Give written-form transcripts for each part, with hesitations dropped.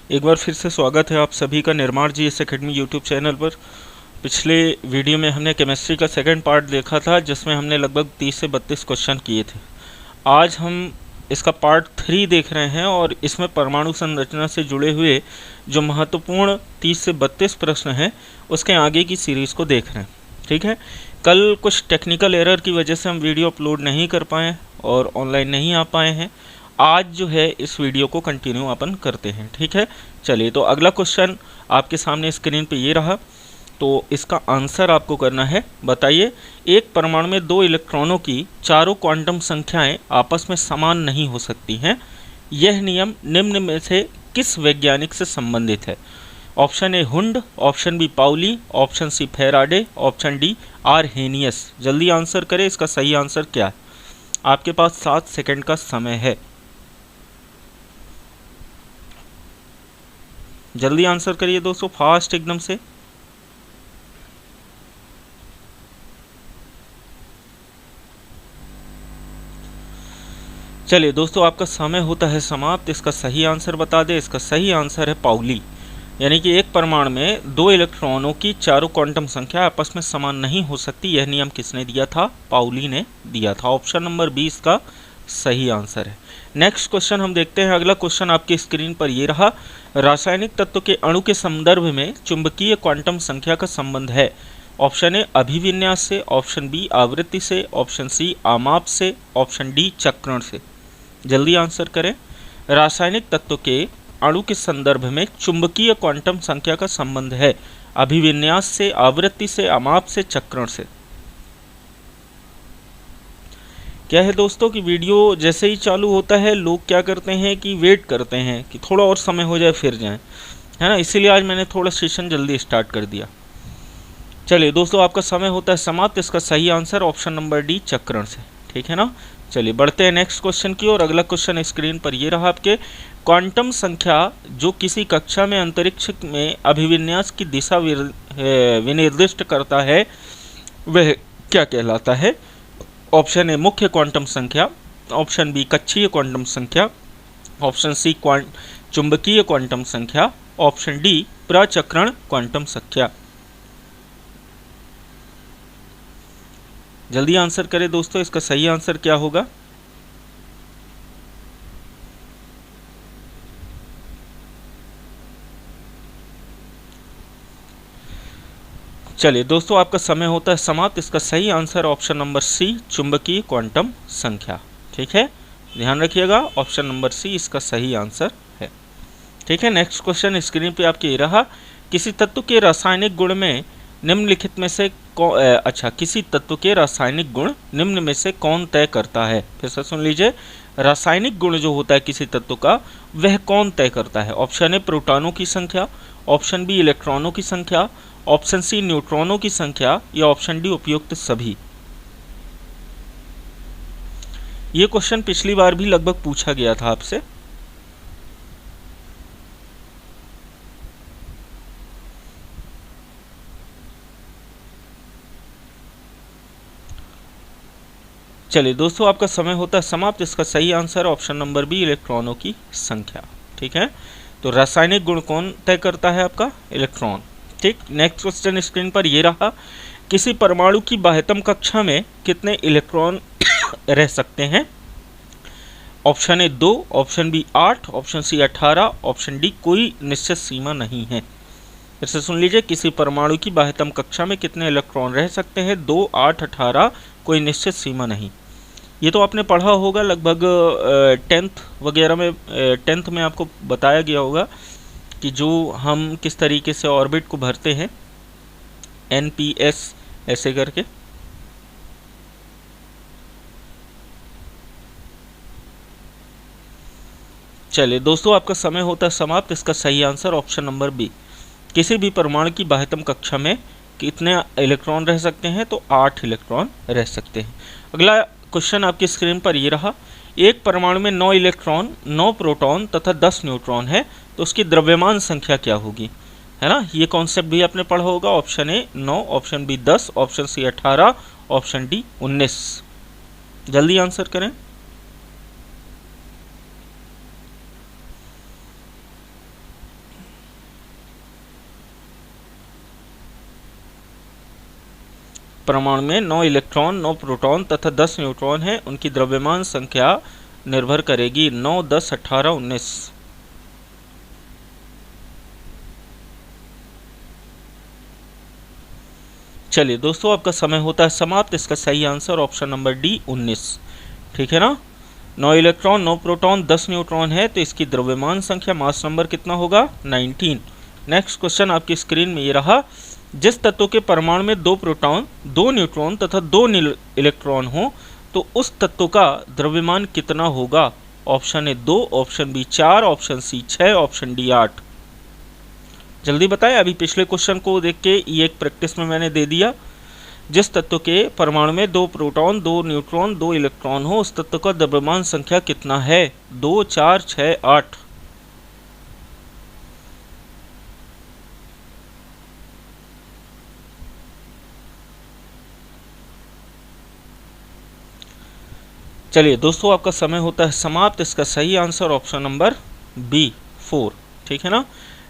एक बार फिर से स्वागत है आप सभी का निर्माण जीएस एकेडमी यूट्यूब चैनल पर। पिछले वीडियो में हमने केमिस्ट्री का सेकंड पार्ट देखा था, जिसमें हमने लगभग 30 से 32 क्वेश्चन किए थे। आज हम इसका पार्ट 3 देख रहे हैं और इसमें परमाणु संरचना से जुड़े हुए जो महत्वपूर्ण 30 से 32 प्रश्न हैं उसके आगे की सीरीज़ को देख रहे हैं। ठीक है, कल कुछ टेक्निकल एरर की वजह से हम वीडियो अपलोड नहीं कर पाए और ऑनलाइन नहीं आ पाए हैं। आज जो है इस वीडियो को कंटिन्यू अपन करते हैं। ठीक है, चलिए तो अगला क्वेश्चन आपके सामने स्क्रीन पे ये रहा, तो इसका आंसर आपको करना है। बताइए, एक परमाणु में 2 इलेक्ट्रॉनों की चारों क्वांटम संख्याएं आपस में समान नहीं हो सकती हैं। यह नियम निम्न में से किस वैज्ञानिक से संबंधित है? Option A Hund, option B Pauli, option C Faraday, option D Arrhenius. जल्दी आंसर करें, इसका सही आंसर क्या है? आपके पास 7 सेकंड का समय है, जल्दी आंसर करिए दोस्तों, फास्ट एकदम से। चलिए दोस्तों, आपका समय होता है समाप्त। इसका सही आंसर बता दें। इसका सही आंसर है पाउली। यानी कि एक परमाणु में 2 इलेक्ट्रॉनों की चारों क्वांटम संख्या आपस में समान नहीं हो सकती। यह नियम किसने दिया था? पाउली ने दिया था। ऑप्शन नंबर 20 का सही आंसर है। नेक्स्ट क्वेश्चन हम देखते हैं। अगला क्वेश्चन आपकी स्क्रीन पर ये रहा, रासायनिक तत्व के अणु के संदर्भ में चुंबकीय क्वांटम संख्या का संबंध है। ऑप्शन ए अभिविन्यास से, ऑप्शन बी आवृत्ति से, ऑप्शन सी आमाप से, ऑप्शन डी चक्रण से। जल्दी आंसर करें। रासायनिक तत्व के अणु के संदर्भ में चुंबकीय क्वांटम संख्या का संबंध है अभिविन्यास से, आवृत्ति से, आमाप से, चक्रण से। क्या है दोस्तों कि वीडियो जैसे ही चालू होता है लोग क्या करते हैं कि वेट करते हैं कि थोड़ा और समय हो जाए फिर जाएं, है ना। इसीलिए आज मैंने थोड़ा सेशन जल्दी स्टार्ट कर दिया। चलिए दोस्तों, आपका समय होता है समाप्त। इसका सही आंसर ऑप्शन नंबर डी चक्रण से। ठीक है ना। चलिए बढ़ते हैं नेक्स्ट क्वेश्चन की ओर। अगला क्वेश्चन स्क्रीन पर ये रहा आपके, क्वांटम संख्या जो किसी कक्षा में अंतरिक्ष में अभिविन्यास की दिशा विनिर्दिष्ट करता है वह क्या कहलाता है? ऑप्शन ए मुख्य क्वांटम संख्या, ऑप्शन बी कक्षीय क्वांटम संख्या, ऑप्शन सी चुंबकीय क्वांटम संख्या, ऑप्शन डी प्रचक्रण क्वांटम संख्या। जल्दी आंसर करें दोस्तों, इसका सही आंसर क्या होगा? चलिए दोस्तों, आपका समय होता है समाप्त। इसका सही आंसर ऑप्शन नंबर सी चुंबकीय क्वांटम संख्या। ठीक है, ध्यान रखिएगा, ऑप्शन नंबर सी इसका सही आंसर है। ठीक है, नेक्स्ट क्वेश्चन स्क्रीन पे आपके ये रहा, किसी तत्व के रासायनिक गुण में निम्नलिखित में से किसी तत्व के रासायनिक गुण निम्न में से कौन तय करता है? फिर से सुन लीजिए, रासायनिक गुण जो होता है किसी तत्व का वह कौन तय करता है? ऑप्शन ए प्रोटॉनों की संख्या, ऑप्शन बी इलेक्ट्रॉनों की संख्या, ऑप्शन सी न्यूट्रॉनों की संख्या, या ऑप्शन डी उपयुक्त सभी। ये क्वेश्चन पिछली बार भी लगभग पूछा गया था आपसे। चलिए दोस्तों, आपका समय होता है समाप्त। इसका सही आंसर ऑप्शन नंबर बी इलेक्ट्रॉनों की संख्या। ठीक है, तो रासायनिक गुण कौन तय करता है? आपका इलेक्ट्रॉन। ठीक, नेक्स्ट क्वेश्चन स्क्रीन पर ये रहा, किसी परमाणु की बाह्यतम कक्षा में कितने इलेक्ट्रॉन रह सकते हैं? Option A 2, option B 8, option C 18, option D कोई निश्चित सीमा नहीं है। फिर से सुन लीजिए, किसी परमाणु की बाह्यतम कक्षा में कितने इलेक्ट्रॉन रह सकते हैं? 2, 8, 18, कोई निश्चित सीमा नहीं। ये तो आपने पढ़ा होगा लगभग 10th वगैरह में, 10th में आपको बताया गया होगा कि जो हम किस तरीके से ऑर्बिट को भरते हैं, NPS ऐसे करके। चलिए दोस्तों, आपका समय होता है समाप्त। इसका सही आंसर ऑप्शन नंबर बी, किसी भी परमाणु की बाह्यतम कक्षा में कितने इलेक्ट्रॉन रह सकते हैं? तो 8 इलेक्ट्रॉन रह सकते हैं। अगला क्वेश्चन आपकी स्क्रीन पर ये रहा, एक परमाणु में 9 इलेक्ट्रॉन, 9 प्रोटॉन तथा 10 न्यूट्रॉन है, तो उसकी द्रव्यमान संख्या क्या होगी? है ना, ये कॉन्सेप्ट भी आपने पढ़ा होगा। Option A 9, option B 10, option C 18, option D 19। जल्दी आंसर करें। परमाणु में 9 इलेक्ट्रॉन 9 प्रोटॉन तथा 10 न्यूट्रॉन हैं, उनकी द्रव्यमान संख्या निर्भर करेगी 9, 10, 18, 19। चलिए दोस्तों, आपका समय होता है समाप्त। इसका सही आंसर ऑप्शन नंबर डी 19। ठीक है ना। 9 इलेक्ट्रॉन 9 प्रोटॉन 10 न्यूट्रॉन है, तो इसकी द्रव्यमान संख्या मास नंबर कितना होगा? 19। नेक्स्ट क्वेश्चन आपकी स्क्रीन में ये रहा, जिस तत्व के परमाणु में 2 प्रोटॉन 2 न्यूट्रॉन तथा 2 इलेक्ट्रॉन हो तो उस तत्व का द्रव्यमान कितना होगा? Option A 2, option B 4, option C 6, option D 8। जल्दी बताएं। अभी पिछले क्वेश्चन को देख के ये एक प्रैक्टिस में मैंने दे दिया। जिस तत्व के परमाणु में 2 प्रोटॉन 2 न्यूट्रॉन 2 इलेक्ट्रॉन हो उस तत्व का द्रव्यमान संख्या कितना है? 2, 4, 6, 8। चलिए दोस्तों, आपका समय होता है समाप्त। इसका सही आंसर ऑप्शन नंबर बी 4। ठीक है ना।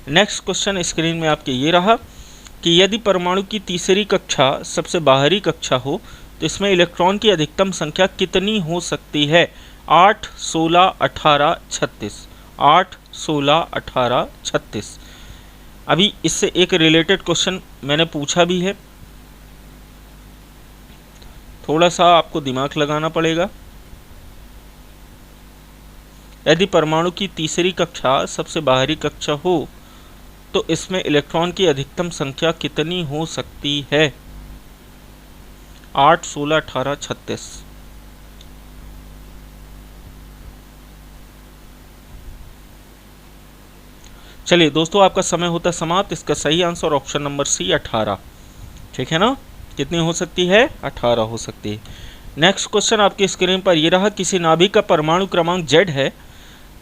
नेक्स्ट क्वेश्चन स्क्रीन में आपके ये रहा कि यदि परमाणु की तीसरी कक्षा सबसे बाहरी कक्षा हो तो इसमें इलेक्ट्रॉन की अधिकतम संख्या कितनी हो सकती है? 8, 16, 18, 36। 8, 16, 18, 36। अभी इससे एक रिलेटेड क्वेश्चन मैंने पूछा भी है, थोड़ा सा आपको दिमाग लगाना पड़ेगा। यदि परमाणु की तीसरी कक्षा सबसे बाहरी कक्षा हो तो इसमें इलेक्ट्रॉन की अधिकतम संख्या कितनी हो सकती है? 8, 16, 18, 36। चलिए दोस्तों, आपका समय होता है समाप्त। इसका सही आंसर ऑप्शन नंबर सी 18। ठीक है ना। कितनी हो सकती है? 18 हो सकती है। नेक्स्ट क्वेश्चन आपकी स्क्रीन पर यह रहा, किसी नाभिक का परमाणु क्रमांक Z है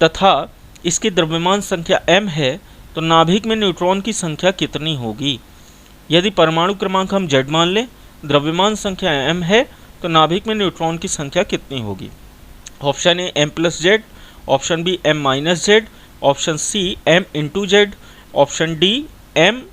तथा इसकी द्रव्यमान संख्या m है, तो नाभिक में न्यूट्रॉन की संख्या कितनी होगी? यदि परमाणु क्रमांक हम Z मान लें, द्रव्यमान संख्या m है, तो नाभिक में न्यूट्रॉन की संख्या कितनी होगी? Option A m+Z, option B m-Z, option C m×Z, option D m/Z।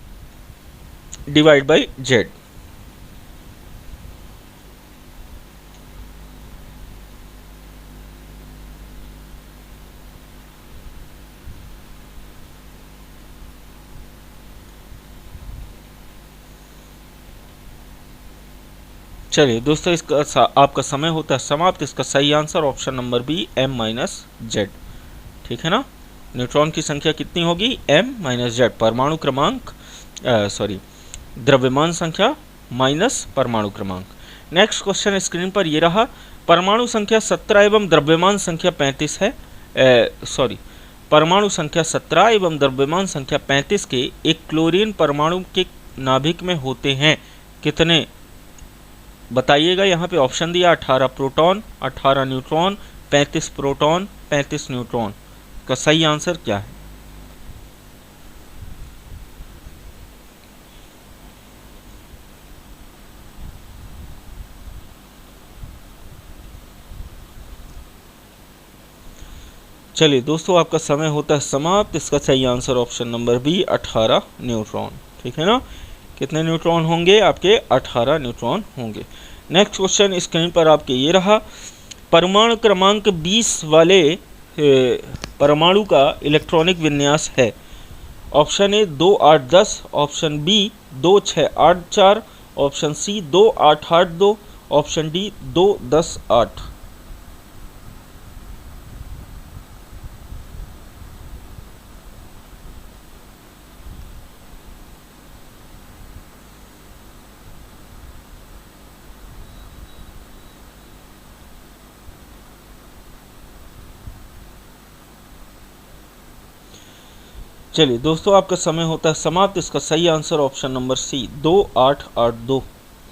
चलिए दोस्तों, इसका आपका समय होता है समाप्त। इसका सही answer option number B m-Z। ठीक है ना। न्यूट्रॉन की संख्या कितनी होगी? m-Z। परमाणु क्रमांक द्रव्यमान संख्या माइनस परमाणु क्रमांक। नेक्स्ट क्वेश्चन स्क्रीन पर ये रहा, परमाणु संख्या 17 एवं द्रव्यमान संख्या 35 है। परमाणु संख्या 17 एवं द्रव्यमान संख्या 35 के एक क्लोरीन परमाणु के नाभिक में होते हैं कितने? बताइएगा। यहाँ पे ऑप्शन दिया 18 प्रोटॉन 18 न्यूट्रॉन 35 प्रोटॉन 35 न्यूट्रॉन। का सही आंसर क्या है? चलिए दोस्तों, आपका समय होता है समाप्त। इसका सही answer option number B 18 neutron. ठीक है ना। कितने न्यूट्रॉन होंगे? आपके 18 न्यूट्रॉन होंगे। नेक्स्ट क्वेश्चन स्क्रीन पर आपके ये रहा, परमाणु क्रमांक 20 वाले परमाणु का इलेक्ट्रॉनिक विन्यास है। Option A 2, 8, 10, option B 2, 6, 8, 4, option C 2, 8, 8, 2, option D 2, 10, 8। चलिए दोस्तों, आपका समय होता है समाप्त। इसका सही आंसर ऑप्शन नंबर सी 2, 8, 8, 2।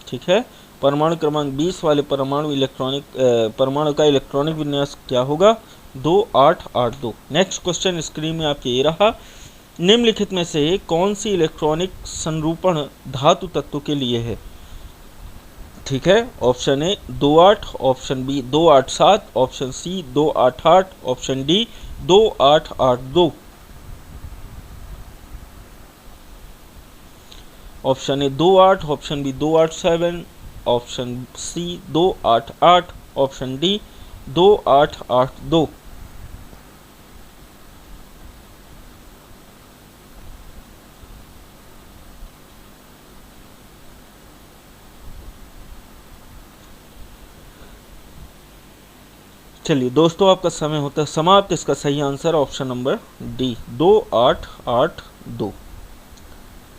ठीक है। परमाणु क्रमांक 20 वाले परमाणु का इलेक्ट्रॉनिक विन्यास क्या होगा? 2, 8, 8, 2। नेक्स्ट क्वेश्चन स्क्रीन में आपके ये रहा, निम्नलिखित में से कौन सी इलेक्ट्रॉनिक संरूपण धातु तत्व के लिए है? ठीक है। Option A 2, 8, option B 2, 8, 7, option C 2, 8, 8, option D 2, 8, 8, 2। Option A 2, 8, option B 2, 8, 7, option C 288, option D 2882। चलिए दोस्तों, आपका समय होता है समाप्त। इसका सही आंसर ऑप्शन नंबर डी 2882।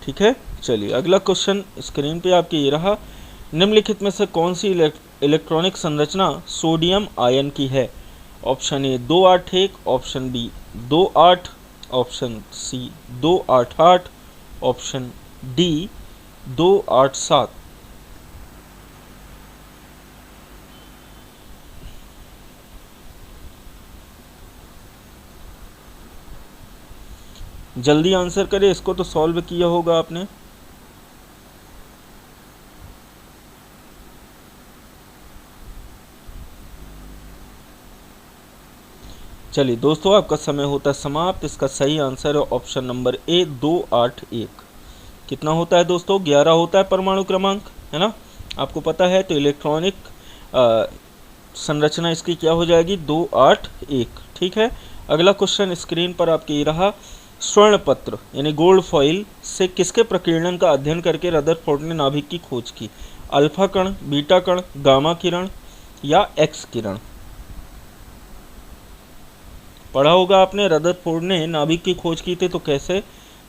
ठीक है, चलिए अगला क्वेश्चन स्क्रीन पे आपके ये रहा। निम्नलिखित में से कौन सी इलेक्ट्रॉनिक संरचना सोडियम आयन की है? Option A 281, option B 28, option C 288, option D 287। जल्दी आंसर करें, इसको तो सॉल्व किया होगा आपने। चलिए दोस्तों, आपका समय होता है समाप्त। इसका सही आंसर है ऑप्शन नंबर ए 281। कितना होता है दोस्तों? 11 होता है परमाणु क्रमांक, है ना? आपको पता है। तो इलेक्ट्रॉनिक संरचना इसकी क्या हो जाएगी? 281। ठीक है, अगला क्वेश्चन स्क्रीन पर आपके ये रहा। स्वर्ण पत्र यानी गोल्ड फॉइल से किसके प्रकीर्णन का अध्ययन करके रदरफोर्ड ने नाभिक की खोज की? अल्फा कण, बीटा कण, गामा किरण या एक्स किरण? पढ़ा होगा आपने, रदरफोर्ड ने नाभिक की खोज की थी तो कैसे?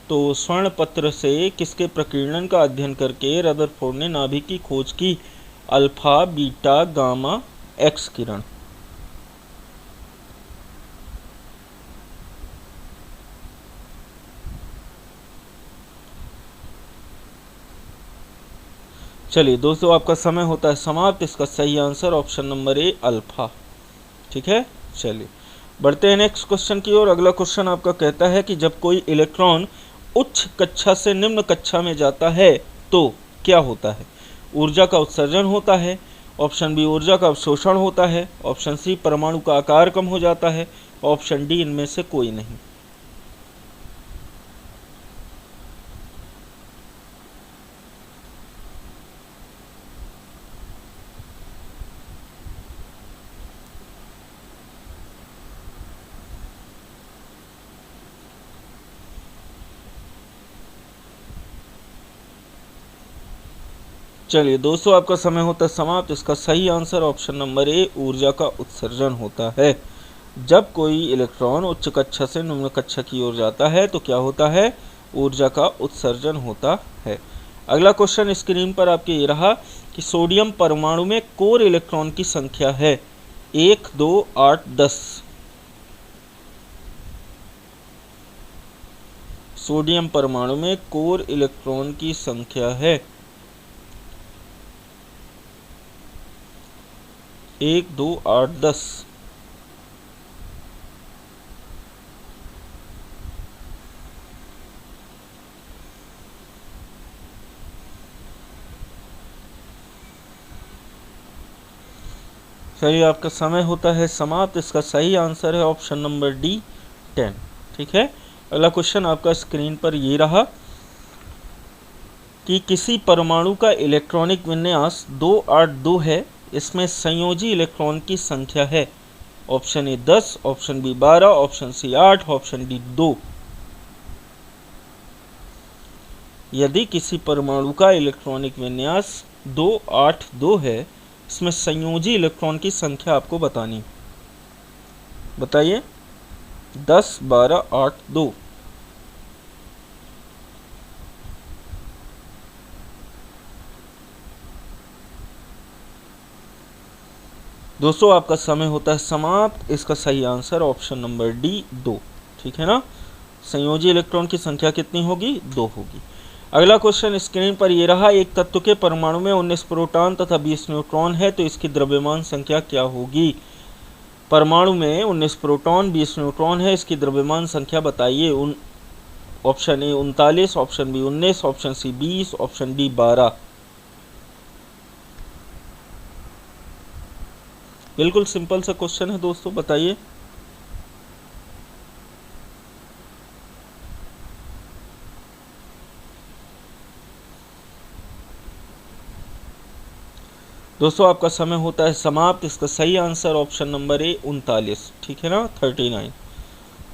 तो स्वर्ण पत्र से किसके प्रकीर्णन का अध्ययन करके रदरफोर्ड ने नाभिक की खोज की? अल्फा, बीटा, गामा, एक्स किरण। चलिए दोस्तों, आपका समय होता है समाप्त। इसका सही answer option number A alpha. ठीक है, चलिए बढ़ते हैं नेक्स्ट क्वेश्चन की ओर। अगला क्वेश्चन आपका कहता है कि जब कोई इलेक्ट्रॉन उच्च कक्षा से निम्न कक्षा में जाता है तो क्या होता है? ऊर्जा का उत्सर्जन होता है, ऑप्शन बी ऊर्जा का अवशोषण होता है, ऑप्शन सी परमाणु का आकार कम हो जाता है, ऑप्शन डी इनमें से कोई नहीं। चलिए दोस्तों, आपका समय होता है समाप्त। इसका सही आंसर ऑप्शन नंबर ए ऊर्जा का उत्सर्जन होता है। जब कोई इलेक्ट्रॉन उच्च कक्षा से निम्न कक्षा की ओर जाता है तो क्या होता है? ऊर्जा का उत्सर्जन होता है। अगला क्वेश्चन स्क्रीन पर आपके ये रहा कि सोडियम परमाणु में कोर इलेक्ट्रॉन की संख्या है 1, 2, 8, 10। सोडियम परमाणु में कोर इलेक्ट्रॉन की संख्या है 1, 2, 8, 10। चलिए, आपका समय होता है समाप्त। इसका सही आंसर है ऑप्शन नंबर डी 10। ठीक है, अगला क्वेश्चन आपका स्क्रीन पर ये रहा कि किसी परमाणु का इलेक्ट्रॉनिक विन्यास 282 है, इसमें संयोजी इलेक्ट्रॉन की संख्या है। Option A 10, option B 12, option C 8, option D 2। यदि किसी परमाणु का इलेक्ट्रॉनिक विन्यास 282 है, इसमें संयोजी इलेक्ट्रॉन की संख्या आपको बतानी। बताइए। 10, 12, 8, 2। दोस्तों, आपका समय होता है समाप्त। इसका सही आंसर ऑप्शन नंबर डी 2। ठीक है ना? संयोजी इलेक्ट्रॉन की संख्या कितनी होगी? 2 होगी। अगला क्वेश्चन स्क्रीन पर ये रहा। एक तत्व के परमाणु में 19 प्रोटॉन तथा 20 न्यूट्रॉन है तो इसकी द्रव्यमान संख्या क्या होगी? परमाणु में 19 प्रोटॉन 20 न्यूट्रॉन है, इसकी द्रव्यमान संख्या बताइए। Option A 39, option B 19, option C 20, option D 12। बिल्कुल सिंपल सा क्वेश्चन है दोस्तों, बताइए। दोस्तों आपका समय होता है समाप्त। इसका सही आंसर ऑप्शन नंबर ए 39, ठीक है ना, 39।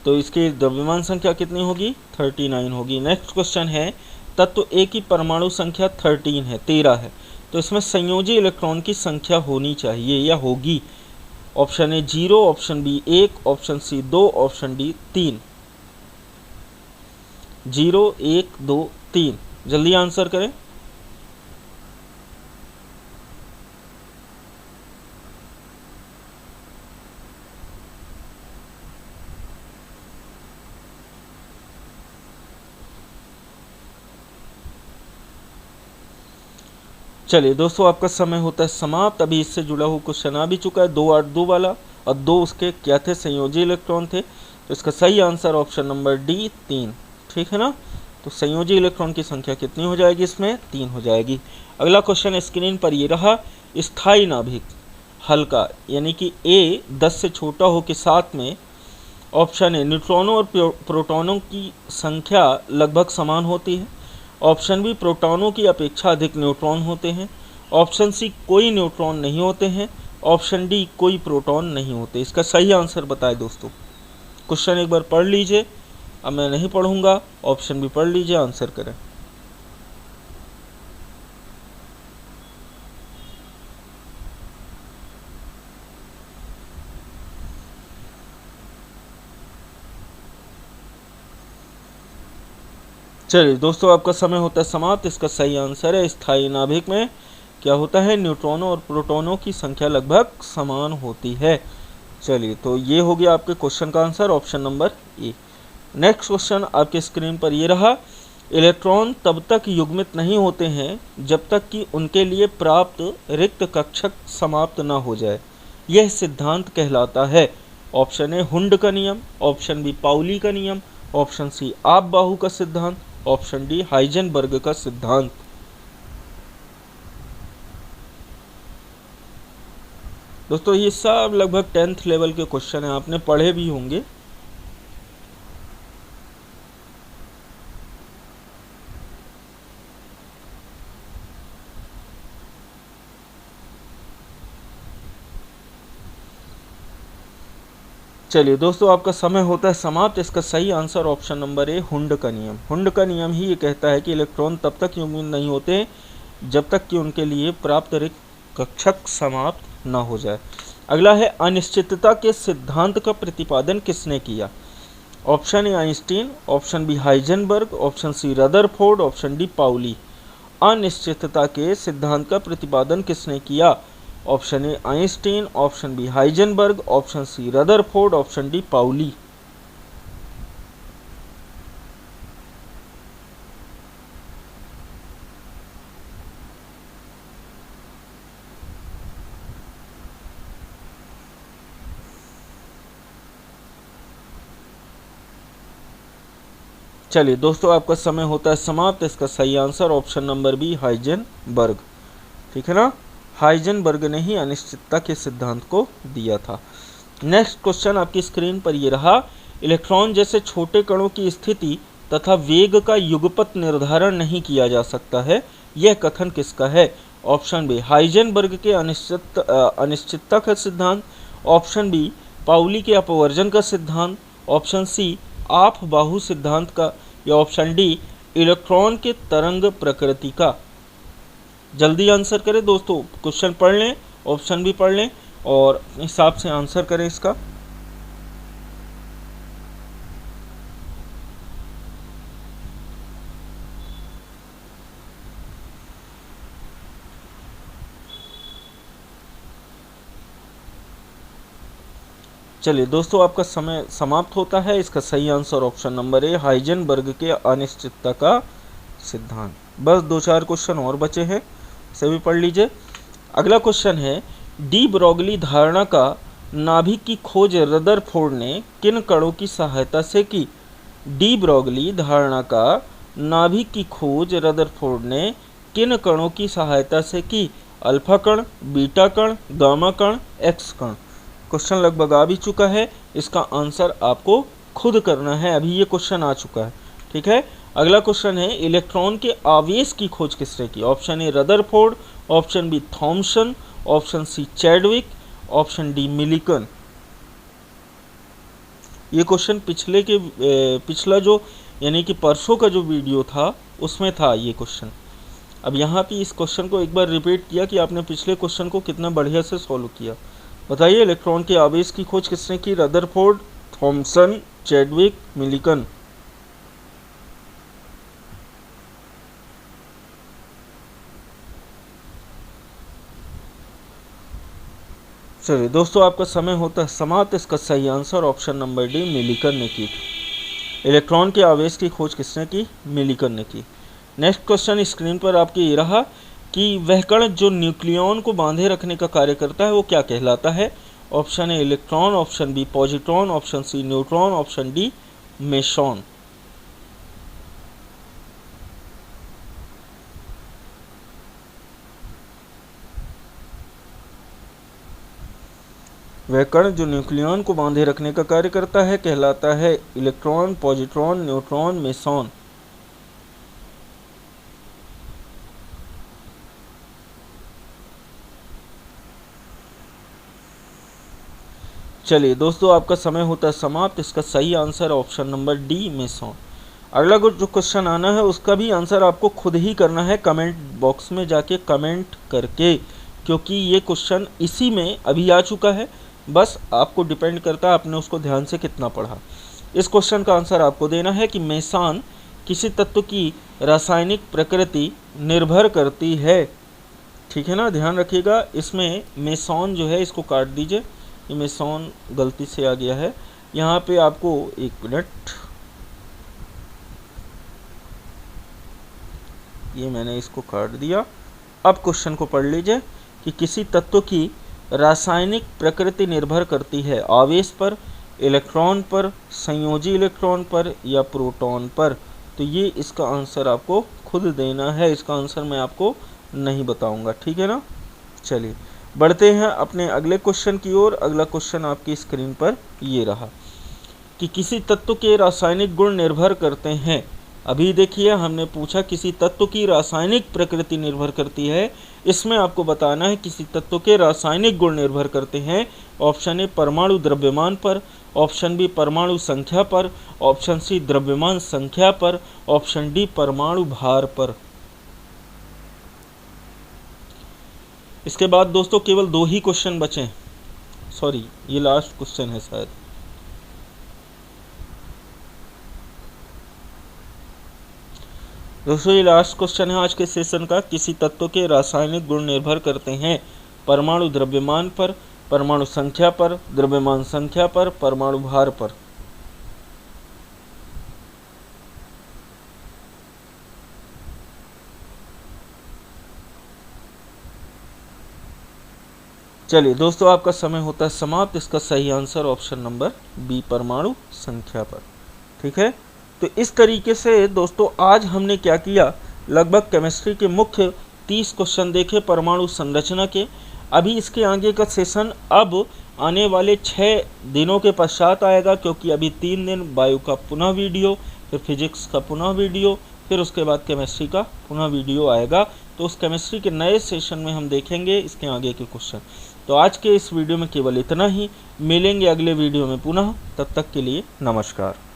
तो इसकी द्रव्यमान संख्या कितनी होगी? 39 होगी। नेक्स्ट क्वेश्चन है, तत्व ए की परमाणु संख्या 13 है, तो इसमें संयोजी इलेक्ट्रॉन की संख्या होनी चाहिए या होगी। Option A 0, option B 1, option C 2, option D 3। 0, 1, 2, 3, जल्दी आंसर करें। चलिए दोस्तों आपका समय होता है समाप्त। अभी इससे जुड़ा हुआ क्वेश्चन आ भी चुका है, 2, 8, 2 वाला, और 2 उसके क्या थे? संयोजी इलेक्ट्रॉन थे। तो इसका सही आंसर ऑप्शन नंबर डी 3, ठीक है ना। तो संयोजी इलेक्ट्रॉन की संख्या कितनी हो जाएगी? इसमें 3 हो जाएगी। अगला क्वेश्चन स्क्रीन पर ये रहा, स्थायी नाभिक हल्का यानी कि ए 10 से छोटा हो के साथ में ऑप्शन ए न्यूट्रॉनों और प्रोटॉनों की संख्या लगभग समान होती है, ऑप्शन बी प्रोटॉनों की अपेक्षा अधिक न्यूट्रॉन होते हैं, ऑप्शन सी कोई न्यूट्रॉन नहीं होते हैं, ऑप्शन डी कोई प्रोटॉन नहीं होते। इसका सही आंसर बताएं दोस्तों। क्वेश्चन एक बार पढ़ लीजिए, अब मैं नहीं पढ़ूंगा, ऑप्शन भी पढ़ लीजिए, आंसर करें। चलिए दोस्तों आपका समय होता है समाप्त। इसका सही आंसर है, स्थायी नाभिक में क्या होता है? न्यूट्रॉनों और प्रोटॉनों की संख्या लगभग समान होती है। चलिए तो ये हो गया आपके क्वेश्चन का answer, option number A. Next question आपके स्क्रीन पर ये रहा, इलेक्ट्रॉन तब तक युग्मित नहीं होते हैं जब तक कि उनके लिए प्राप्त रिक्त कक्षक समाप्त न हो जाए। यह सिद्धांत कहलाता है। ऑप्शन ए हुंड का नियम, ऑप्शन बी पाउली का नियम, ऑप्शन सी आप बाहु का सिद्धांत, ऑप्शन डी हाइजेनबर्ग का सिद्धांत। दोस्तों ये सब लगभग 10th लेवल के क्वेश्चन हैं, आपने पढ़े भी होंगे। चलिए दोस्तों आपका समय होता है समाप्त। इसका सही answer option number A Hund का नियम। हुंड का नियम ही ये कहता है कि इलेक्ट्रॉन तब तक युग्मित नहीं होते जब तक कि उनके लिए प्राप्त रिक्त कक्षक समाप्त न हो जाए। अगला है, अनिश्चितता के सिद्धांत का प्रतिपादन किसने किया? Option A Einstein, option B Heisenberg, option C Rutherford, option D Pauli. अनिश्चितता के सिद्धांत का प्रतिपादन किसने किया? Option A Einstein, option B Heisenberg, option C Rutherford, option D Pauli. चलिए दोस्तों आपका समय होता है समाप्त। इसका सही answer option number B Heisenberg, ठीक है ना। हाइजेनबर्ग ने ही अनिश्चितता के सिद्धांत को दिया था। नेक्स्ट क्वेश्चन आपकी स्क्रीन पर ये रहा, इलेक्ट्रॉन जैसे छोटे कणों की स्थिति तथा वेग का युगपत निर्धारण नहीं किया जा सकता है, यह कथन किसका है? ऑप्शन बी हाइजेनबर्ग के अनिश्चितता का सिद्धांत, ऑप्शन बी पाउली के अपवर्जन का सिद्धांत, ऑप्शन सी आप बाहु सिद्धांत का, या ऑप्शन डी इलेक्ट्रॉन के तरंग प्रकृति का। जल्दी आंसर करें दोस्तों, क्वेश्चन पढ़ लें, ऑप्शन भी पढ़ लें और हिसाब से आंसर करें इसका। चलिए दोस्तों आपका समय समाप्त होता है। इसका सही answer option number A Heisenberg के अनिश्चितता का सिद्धांत। बस 2-4 क्वेश्चन और बचे हैं, से भी पढ़ लीजिए। अगला क्वेश्चन है, डी ब्रोगली धारणा का नाभिक की खोज रदरफोर्ड ने किन कणों की सहायता से की? डी ब्रोगली धारणा का नाभिक की खोज रदरफोर्ड ने किन कणों की सहायता से की? अल्फा कण, बीटा कण, गामा कण, एक्स कण। क्वेश्चन लगभग आ भी चुका है, इसका आंसर आपको खुद करना है। अभी ये क्वेश्चन आ चुका है, ठीक है। अगला क्वेश्चन है इलेक्ट्रॉन के आवेश की खोज किसने की? Option A Rutherford, option B Thomson, option C Chadwick, option D Millikan. ये क्वेश्चन पिछला जो यानी कि परसों का जो वीडियो था उसमें था ये क्वेश्चन। अब यहाँ पे इस क्वेश्चन को एक बार रिपीट किया कि आपने पिछले क्वेश्चन को कितना बढ़िया से सॉल्व किया। बताइए इलेक्ट्रॉन के आवेश की खोज किसने की? Rutherford, Thomson, Chadwick, Millikan. चलिए दोस्तों, आपका समय होता है समाप्त। इसका सही answer option number D Millikan ने की। इलेक्ट्रॉन के आवेश की खोज किसने की? मिलिकन ने की। नेक्स्ट क्वेश्चन स्क्रीन पर आपके ये रहा कि वह कण जो न्यूक्लियॉन को बांधे रखने का कार्य करता है वो क्या कहलाता है? Option A electron, option B positron, option C neutron, option D meson. वह कण जो न्यूक्लियॉन को बांधे रखने का कार्य करता है कहलाता है इलेक्ट्रॉन, पॉजिट्रॉन, न्यूट्रॉन, मेसॉन। चलिए दोस्तों, आपका समय होता है समाप्त। इसका सही answer option number D meson. अगला जो क्वेश्चन आना है उसका भी आंसर आपको खुद ही करना है कमेंट बॉक्स में जाके कमेंट करके, क्योंकि ये क्वेश्चन इसी में अभी आ चुका है। बस आपको डिपेंड करता है आपने उसको ध्यान से कितना पढ़ा। इस क्वेश्चन का आंसर आपको देना है कि मेसॉन किसी तत्व की रासायनिक प्रकृति निर्भर करती है। ठीक है ना, ध्यान रखिएगा। इसमें मेसॉन जो है इसको काट दीजिए, ये मेसॉन गलती से आ गया है। यहाँ पे आपको एक मिनट, ये मैंने इसको काट दिया। अब क्वेश्चन को पढ़ लीजिए कि किसी तत्व की रासायनिक प्रकृति निर्भर करती है आवेश पर, इलेक्ट्रॉन पर, संयोजी इलेक्ट्रॉन पर या प्रोटॉन पर। तो ये इसका आंसर आपको खुद देना है, इसका आंसर मैं आपको नहीं बताऊंगा। ठीक है ना। चलिए बढ़ते हैं अपने अगले क्वेश्चन की ओर। अगला क्वेश्चन आपकी स्क्रीन पर ये रहा कि किसी तत्व के रासायनिक गुण निर्भर करते हैं। अभी देखिए हमने पूछा किसी तत्व की रासायनिक प्रकृति निर्भर करती है, इसमें आपको बताना है किसी तत्व के रासायनिक गुण निर्भर करते हैं। ऑप्शन ए परमाणु द्रव्यमान पर, ऑप्शन बी परमाणु संख्या पर, ऑप्शन सी द्रव्यमान संख्या पर, ऑप्शन डी परमाणु भार पर। इसके बाद दोस्तों केवल 2 ही क्वेश्चन बचे। सॉरी, ये लास्ट क्वेश्चन है शायद। दोस्तों ये लास्ट क्वेश्चन है आज के सेशन का। किसी तत्व के रासायनिक गुण निर्भर करते हैं परमाणु द्रव्यमान पर, परमाणु संख्या पर, द्रव्यमान संख्या पर, परमाणु भार पर। चलिए दोस्तों, आपका समय होता है समाप्त। इसका सही आंसर ऑप्शन नंबर बी परमाणु संख्या पर। ठीक है, तो इस तरीके से दोस्तों आज हमने क्या किया, लगभग केमिस्ट्री के मुख्य 30 क्वेश्चन देखे परमाणु संरचना के। अभी इसके आगे का सेशन अब आने वाले 6 दिनों के पश्चात आएगा, क्योंकि अभी 3 दिन बायो का पुनः वीडियो, फिर फिजिक्स का पुनः वीडियो, फिर उसके बाद केमिस्ट्री का पुनः वीडियो आएगा। तो उस केमिस्ट्री के नए सेशन में हम देखेंगे इसके आगे के क्वेश्चन। तो आज के इस वीडियो में केवल इतना ही। मिलेंगे अगले वीडियो में पुनः, तब तक के लिए नमस्कार।